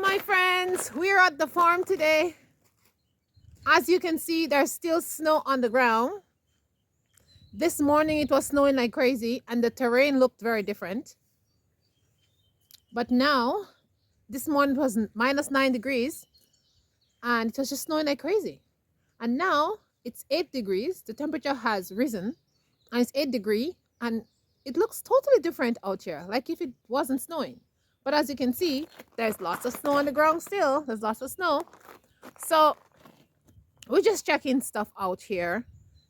my friends, we're at the farm today. As you can see, there's still snow on the ground. This morning it was snowing like crazy and the terrain looked very different. But now, this morning it was -9 degrees and it was just snowing like crazy. And now it's 8 degrees. The temperature has risen and it's 8 degrees and it looks totally different out here, like if it wasn't snowing. But as you can see, there's lots of snow on the ground still. There's lots of snow. So we're just checking stuff out here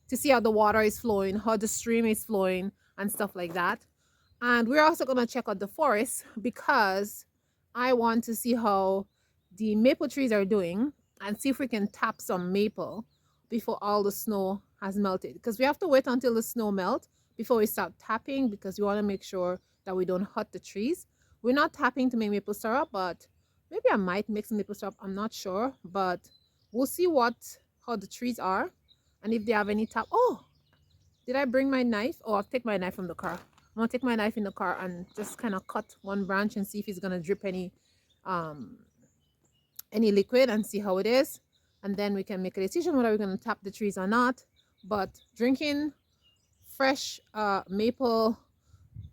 to see how the water is flowing, how the stream is flowing and stuff like that. And we're also going to check out the forest because I want to see how the maple trees are doing and see if we can tap some maple before all the snow has melted, because we have to wait until the snow melts before we start tapping, because we want to make sure that we don't hurt the trees. We're not tapping to make maple syrup, but maybe I might make some maple syrup. I'm not sure, but we'll see how the trees are and if they have any tap. Oh, did I bring my knife? Oh, I'll take my knife from the car. I'm gonna take my knife in the car and just kind of cut one branch and see if it's gonna drip any liquid and see how it is, and then we can make a decision whether we're gonna tap the trees or not. But drinking fresh maple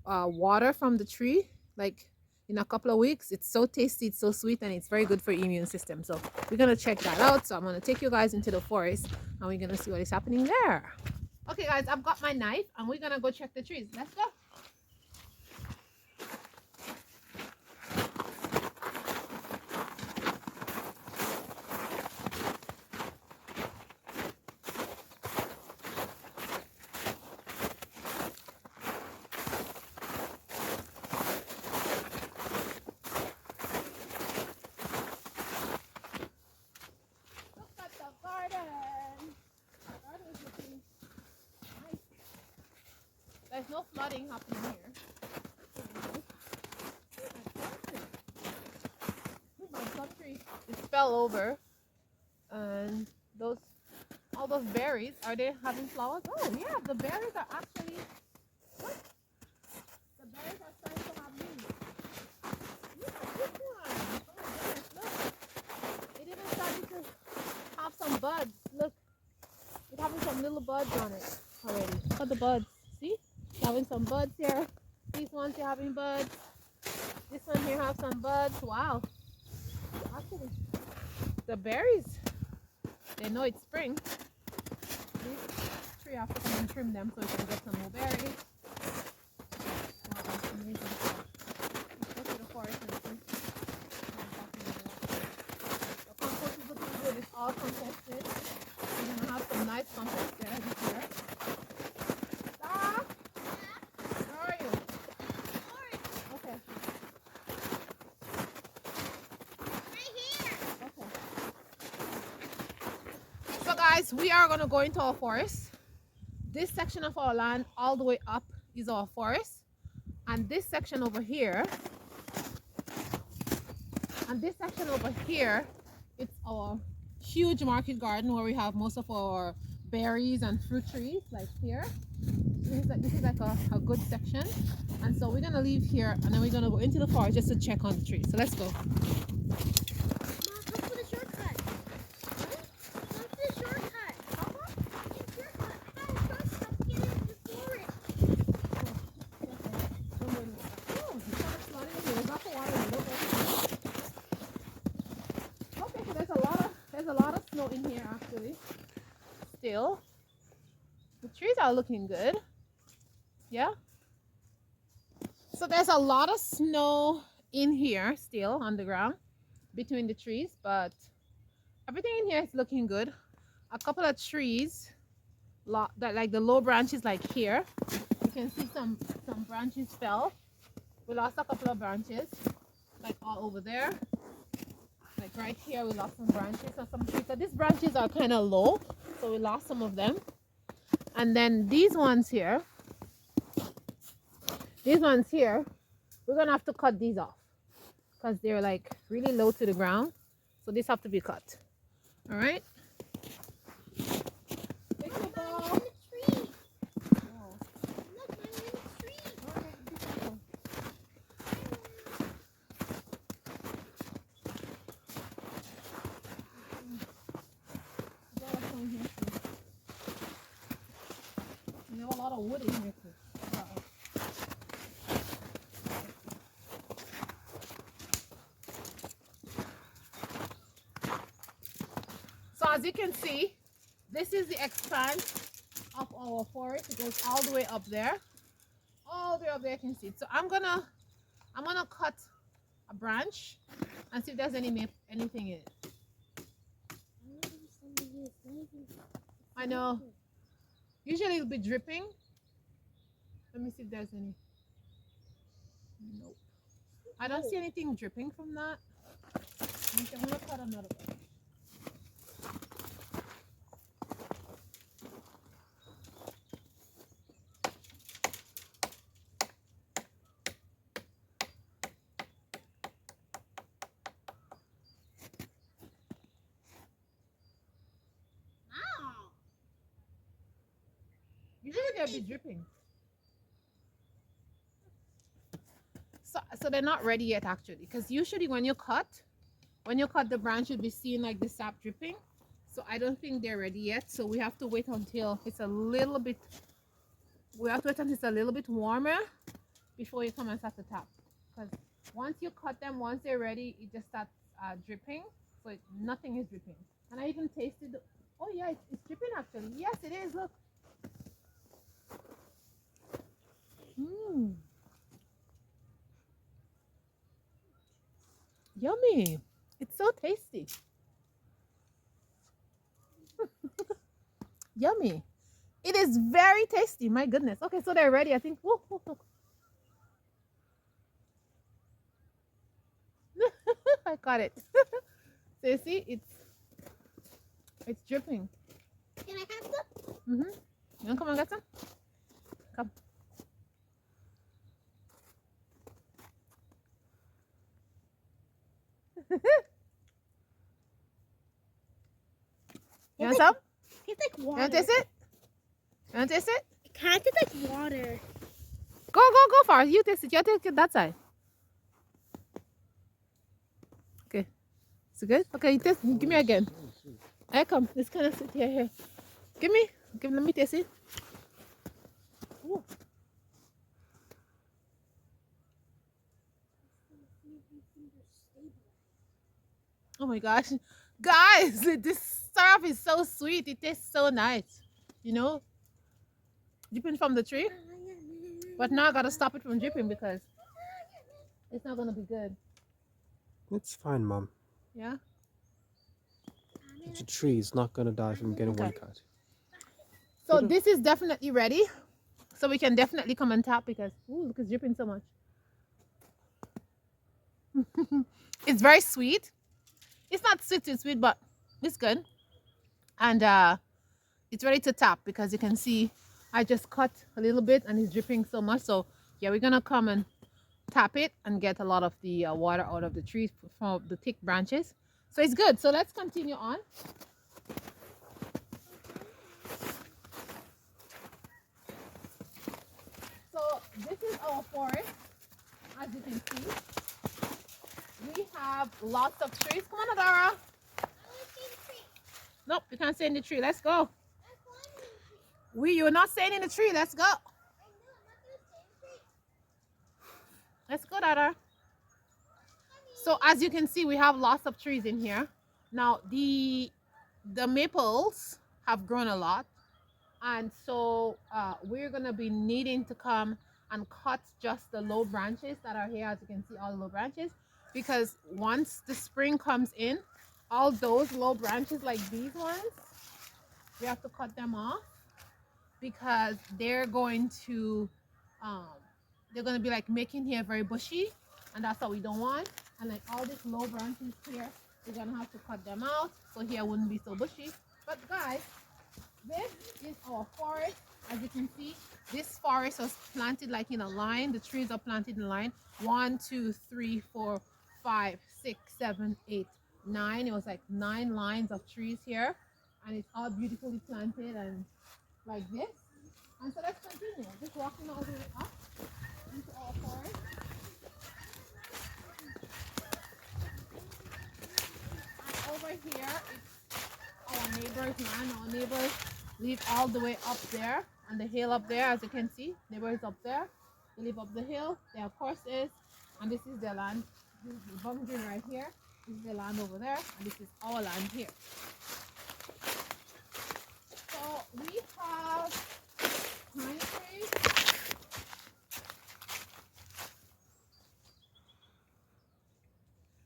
water from the tree, like in a couple of weeks, it's so tasty, it's so sweet, and it's very good for your immune system. So we're gonna check that out. So I'm gonna take you guys into the forest and we're gonna see what is happening there. Okay guys, I've got my knife and we're gonna go check the trees. Let's go. There's no flooding happening here. My plum tree just fell over, and all those berries, are they having flowers? Oh yeah, the berries are actually, what? The berries are starting to have leaves. Look at this one. Oh my goodness, look. It even started to have some buds. Look, it's having some little buds on it already. Look at the buds. See? Having some buds here. These ones are having buds. This one here have some buds. Wow. Actually, the berries, they know it's spring. This tree, I have to come and trim them so we can get some more berries. Wow, that's amazing. Let's go to the forest and see. The compost is looking good. It's all composted. We're gonna have some nice compost there this year. Guys, we are going to go into our forest. This section of our land all the way up is our forest, and this section over here it's our huge market garden where we have most of our berries and fruit trees. Like here, this is like a good section, and so we're going to leave here and then we're going to go into the forest just to check on the trees. So let's go. There's a lot of snow in here actually. Still, the trees are looking good. Yeah. So there's a lot of snow in here still on the ground between the trees, but everything in here is looking good. A couple of trees that, like the low branches, like here, you can see some branches fell. We lost a couple of branches, like all over there. Like right here, we lost some branches of some trees. So these branches are kind of low, so we lost some of them. And then these ones here, we're gonna have to cut these off because they're like really low to the ground. So these have to be cut. All right. of wood in here too. So as you can see, this is the expanse of our forest. It goes all the way up there. All the way up there, you can see it. So I'm gonna cut a branch and see if there's anything in it. I know. Usually it'll be dripping. Let me see if there's any. Nope. I don't see anything dripping from that. I'm gonna cut another one. Usually they'll be dripping. So they're not ready yet actually, because usually when you cut the branch, you'll be seeing like the sap dripping. So I don't think they're ready yet. So we have to wait until it's a little bit. We have to wait until it's a little bit warmer before you come and start to tap. Because once you cut them, once they're ready, it just starts dripping. So nothing is dripping. And I even tasted. Oh yeah, it's dripping actually. Yes, it is. Look. Mmm. Yummy. It's so tasty. Yummy. It is very tasty. My goodness. Okay, so they're ready. I think. Woo, woo, woo. I got it. So you see, it's dripping. Can I have some? Mm-hmm. You want to come and get some? Come. You want some? It's like water. You want to taste it? You want to taste it? It kind of tastes like water. Go far. You taste it. You take it that side. Okay. Is it good? Okay, you taste. Give me again. Here, come. Let's kind of sit here. Give me. Let me taste it. Ooh. Oh my gosh. Guys, this syrup is so sweet. It tastes so nice. You know? Dripping from the tree. But now I gotta stop it from dripping because it's not gonna be good. It's fine, Mom. Yeah? It's a tree. It's not going to die from getting one Okay. cut. So this is definitely ready. So we can definitely come and tap because, ooh, look, it's dripping so much. It's very sweet. It's not sweet, but it's good. And it's ready to tap because you can see I just cut a little bit and it's dripping so much. So yeah, we're gonna come and tap it and get a lot of the water out of the trees from the thick branches. So it's good. So let's continue on. So this is our forest, as you can see. We have lots of trees. Come on, Adara. Nope, you can't stay in the tree. Let's go. You're not staying in the tree. Let's go. Let's go, Dada. So as you can see, we have lots of trees in here. Now the maples have grown a lot, and so we're gonna be needing to come and cut just the low branches that are here. As you can see, all the low branches, because once the spring comes in, all those low branches like these ones, we have to cut them off because they're going to be like making here very bushy, and that's what we don't want. And like all these low branches here, we're gonna have to cut them out so here wouldn't be so bushy. But guys, this is our forest. As you can see, this forest was planted like in a line. The trees are planted in line. 1, 2, 3, 4, 5, 6, 7, 8, 9. It was like 9 lines of trees here, and it's all beautifully planted and like this. And so let's continue. Just walking all the way up into our forest. And over here, it's our neighbor's land. Our neighbors live all the way up there. on the hill up there, as you can see. Neighbor is up there. They live up the hill. They have horses, and this is their land. This is the boundary right here. This is the land over there, and this is our land here. So we have pine trees.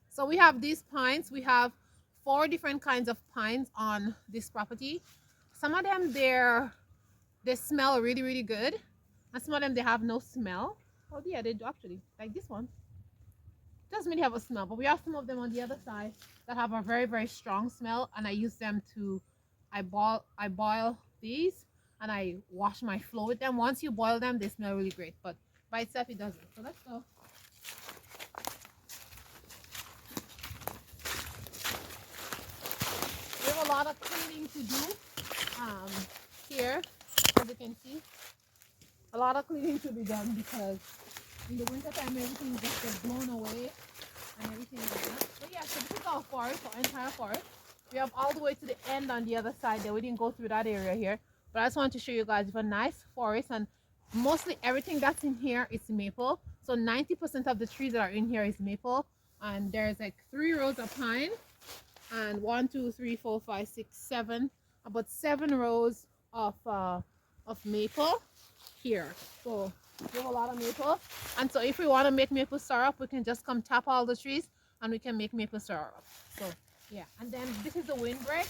So we have these pines. We have 4 different kinds of pines on this property. Some of them they smell really really good, and some of them they have no smell. Oh yeah, they do actually. Like this one doesn't really have a smell, but we have some of them on the other side that have a very very strong smell, and I use them to I boil these, and I wash my floor with them. Once you boil them, they smell really great, but by itself it doesn't. So let's go. We have a lot of cleaning to do here, as you can see. A lot of cleaning to be done because in the winter time everything just gets blown away and everything like that. But yeah, so this is our forest, our entire forest. We have all the way to the end on the other side there. We didn't go through that area here, but I just want to show you guys we have a nice forest, and mostly everything that's in here is maple. So 90% of the trees that are in here is maple, and there's like 3 rows of pine, and 1, 2, 3, 4, 5, 6, 7, about 7 rows of maple here. So we have a lot of maple, and so if we want to make maple syrup, we can just come tap all the trees and we can make maple syrup. So yeah, and then this is the windbreak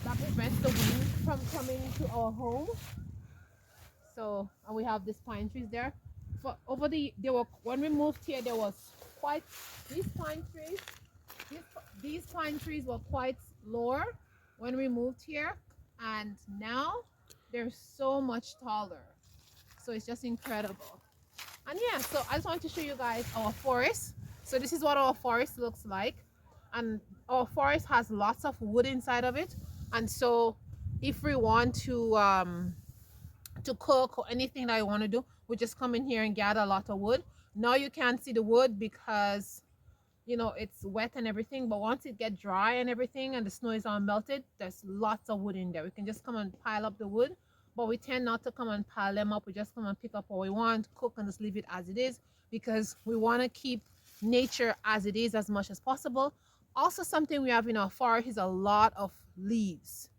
that prevents the wind from coming to our home. So and we have these pine trees there. For over there were, when we moved here, there was quite these pine trees. These pine trees were quite lower when we moved here, and now they're so much taller. So it's just incredible. And yeah, so I just want to show you guys our forest. So this is what our forest looks like, and our forest has lots of wood inside of it. And so if we want to cook or anything that I want to do, we just come in here and gather a lot of wood. Now you can't see the wood because it's wet and everything, but once it gets dry and everything and the snow is all melted, there's lots of wood in there. We can just come and pile up the wood, but we tend not to come and pile them up. We just come and pick up what we want, cook, and just leave it as it is, because we want to keep nature as it is as much as possible. Also, something we have in our forest is a lot of leaves,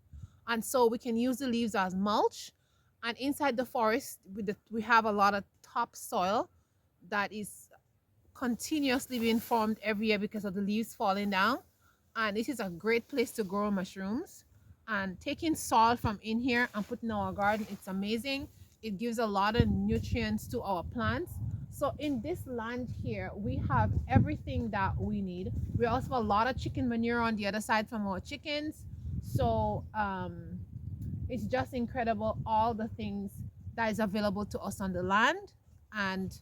and so we can use the leaves as mulch. And inside the forest we have a lot of topsoil that is continuously being formed every year because of the leaves falling down. And this is a great place to grow mushrooms. And taking soil from in here and putting in our garden, it's amazing. It gives a lot of nutrients to our plants. So in this land here, we have everything that we need. We also have a lot of chicken manure on the other side from our chickens. So it's just incredible, all the things that is available to us on the land. And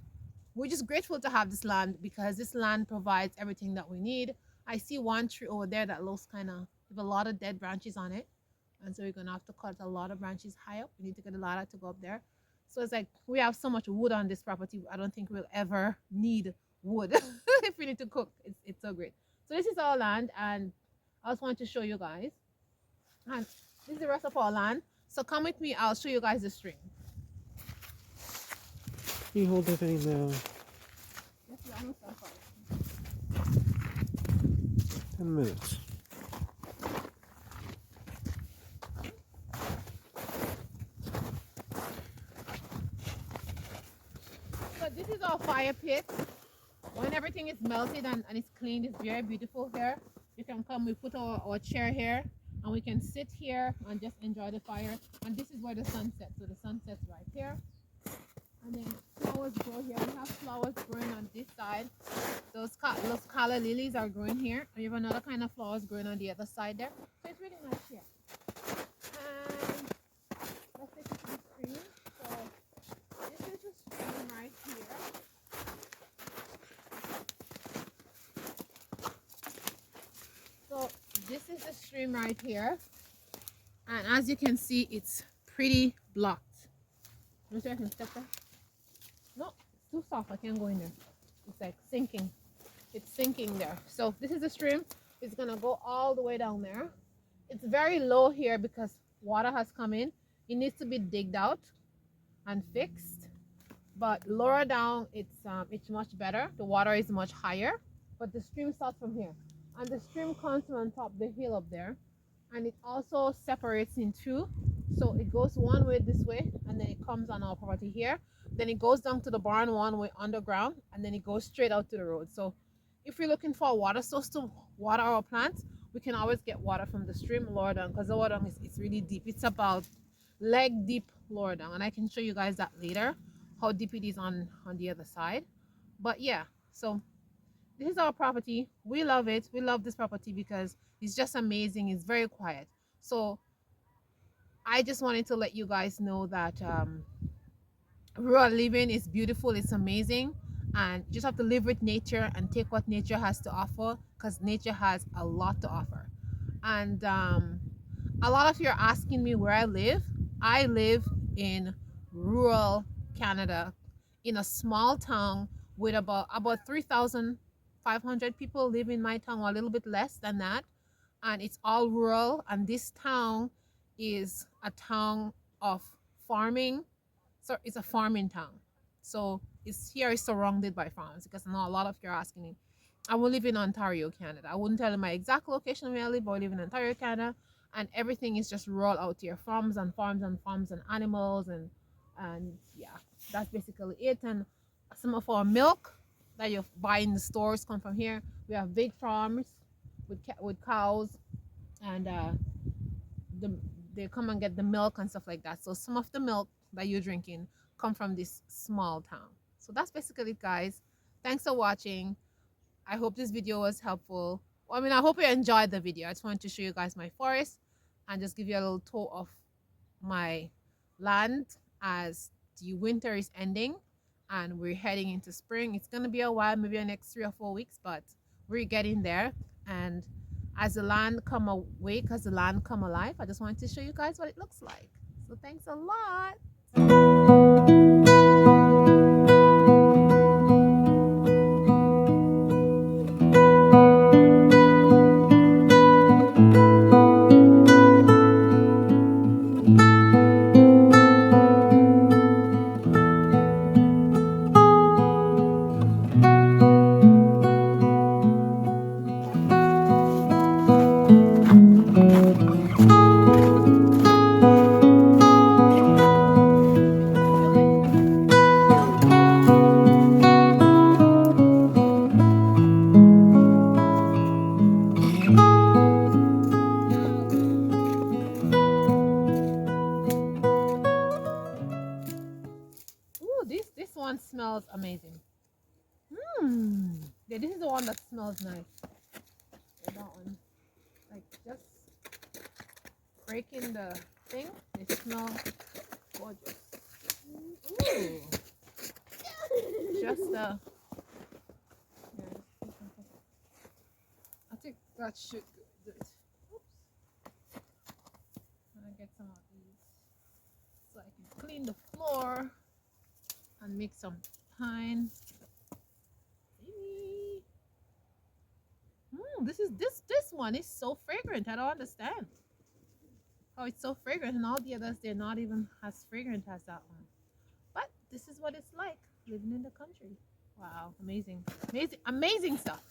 we're just grateful to have this land because this land provides everything that we need. I see one tree over there that looks kind of with a lot of dead branches on it, and so we're gonna have to cut a lot of branches high up. We need to get a ladder to go up there. So it's like we have so much wood on this property. I don't think we'll ever need wood if we need to cook. It's so great. So this is our land, and I just want to show you guys. And this is the rest of our land. So come with me. I'll show you guys the stream. You hold everything now. Yes, we almost are fine. 10 minutes. So this is our fire pit. When everything is melted and it's clean, it's very beautiful here. You can come, we put our chair here, and we can sit here and just enjoy the fire. And this is where the sun sets. So the sun sets right here. And then flowers grow here. We have flowers growing on this side. Those calla lilies are growing here. And we have another kind of flowers growing on the other side there. So it's really nice here. And let's take it to the stream. So this is the stream right here. So this is the stream right here. And as you can see, it's pretty blocked. Let me see if I can step there. No, it's too soft. I can't go in there. It's like sinking. It's sinking there. So this is the stream. It's gonna go all the way down there. It's very low here because water has come in. It needs to be digged out and fixed. But lower down, it's much better. The water is much higher, but the stream starts from here, and the stream comes from on top the hill up there, and it also separates in two. So it goes one way this way, and then it comes on our property here. Then it goes down to the barn one way underground, and then it goes straight out to the road. So if you're looking for a water source to water our plants, we can always get water from the stream lower down, because the water down is it's really deep. It's about leg deep lower down, and I can show you guys that later how deep it is on the other side. But yeah, so this is our property. We love it. We love this property because it's just amazing. It's very quiet. So I just wanted to let you guys know that rural living is beautiful, it's amazing, and you just have to live with nature and take what nature has to offer, because nature has a lot to offer. And a lot of you are asking me where I live. I live in rural Canada, in a small town with about 3,500 people live in my town, or a little bit less than that, and it's all rural. And this town is a town of farming, so it's a farming town. So it's here is surrounded by farms, because I know a lot of you are asking me. I will live in Ontario, Canada. I wouldn't tell you my exact location where I live, but I live in Ontario, Canada, and everything is just rural out here. Farms and farms and farms and animals, and yeah, that's basically it. And some of our milk that you buy in the stores come from here. We have big farms with cows, and the they come and get the milk and stuff like that. So some of the milk that you're drinking come from this small town. So that's basically it, guys. Thanks for watching. I hope this video was helpful. Well, I mean, I hope you enjoyed the video. I just wanted to show you guys my forest and just give you a little tour of my land as the winter is ending and we're heading into spring. It's going to be a while, maybe the next 3 or 4 weeks, but we're getting there. And as the land come awake, as the land come alive, I just wanted to show you guys what it looks like. So thanks a lot. Ooh, this one smells amazing. Yeah, this is the one that smells nice. Yeah, that one. Like just breaking the thing, they smell gorgeous. Ooh. Just yeah, I think that should do it. Oops. I'm gonna get some of these so I can clean the floor and make some pine. This one is so fragrant. I don't understand how it's so fragrant, and all the others they're not even as fragrant as that one. But this is what it's like living in the country. Wow, amazing, amazing, amazing stuff.